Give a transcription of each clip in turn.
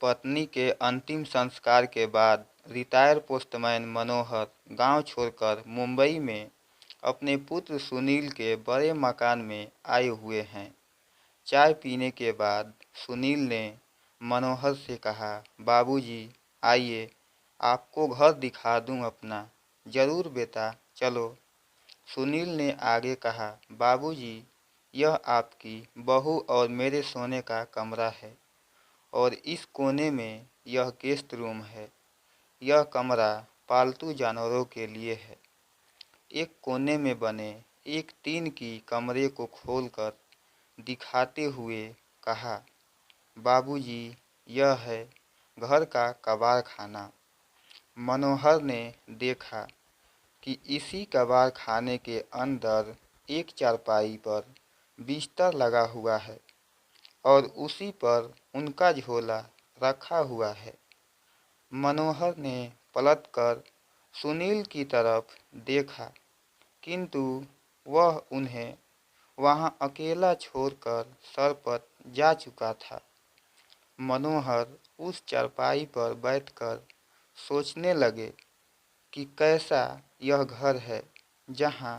पत्नी के अंतिम संस्कार के बाद रिटायर पोस्टमैन मनोहर गांव छोड़कर मुंबई में अपने पुत्र सुनील के बड़े मकान में आए हुए हैं। चाय पीने के बाद सुनील ने मनोहर से कहा, बाबूजी, आइए आपको घर दिखा दूं अपना। जरूर बेटा, चलो। सुनील ने आगे कहा, बाबूजी, यह आपकी बहू और मेरे सोने का कमरा है और इस कोने में यह गेस्ट रूम है। यह कमरा पालतू जानवरों के लिए है। एक कोने में बने एक टीन की कमरे को खोलकर दिखाते हुए कहा, बाबूजी, यह है घर का कबाड़ खाना। मनोहर ने देखा कि इसी कबाड़ खाने के अंदर एक चारपाई पर बिस्तर लगा हुआ है और उसी पर उनका झोला रखा हुआ है। मनोहर ने पलटकर सुनील की तरफ देखा, किंतु वह उन्हें वहां अकेला छोड़कर सरपट जा चुका था। मनोहर उस चारपाई पर बैठकर सोचने लगे कि कैसा यह घर है जहां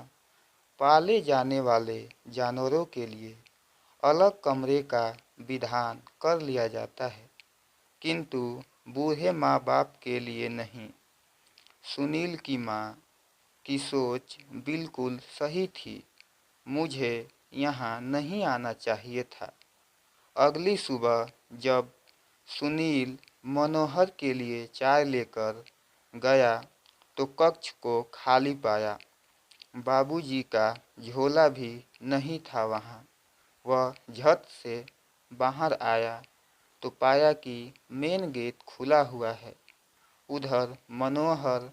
पाले जाने वाले जानवरों के लिए अलग कमरे का विधान कर लिया जाता है, किंतु बूढ़े माँ बाप के लिए नहीं। सुनील की माँ की सोच बिल्कुल सही थी। मुझे यहाँ नहीं आना चाहिए था। अगली सुबह जब सुनील मनोहर के लिए चाय लेकर गया तो कक्ष को खाली पाया। बाबूजी का झोला भी नहीं था वहाँ। वह झट से बाहर आया तो पाया कि मेन गेट खुला हुआ है। उधर मनोहर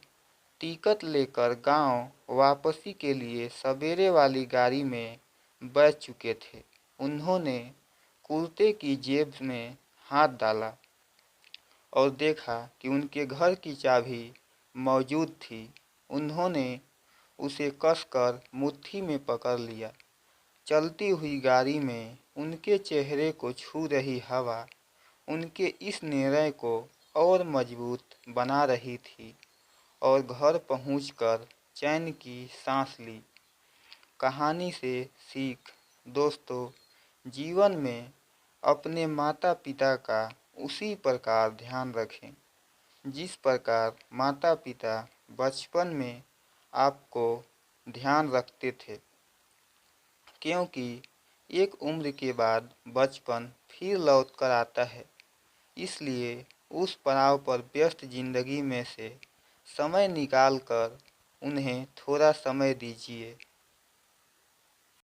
टिकट लेकर गांव वापसी के लिए सवेरे वाली गाड़ी में बैठ चुके थे। उन्होंने कुर्ते की जेब में हाथ डाला और देखा कि उनके घर की चाबी मौजूद थी। उन्होंने उसे कसकर मुट्ठी में पकड़ लिया। चलती हुई गाड़ी में उनके चेहरे को छू रही हवा उनके इस निर्णय को और मजबूत बना रही थी और घर पहुंचकर चैन की सांस ली। कहानी से सीख, दोस्तों, जीवन में अपने माता पिता का उसी प्रकार ध्यान रखें जिस प्रकार माता पिता बचपन में आपको ध्यान रखते थे, क्योंकि एक उम्र के बाद बचपन फिर लौट कर आता है। इसलिए उस पड़ाव पर व्यस्त जिंदगी में से समय निकाल कर उन्हें थोड़ा समय दीजिए।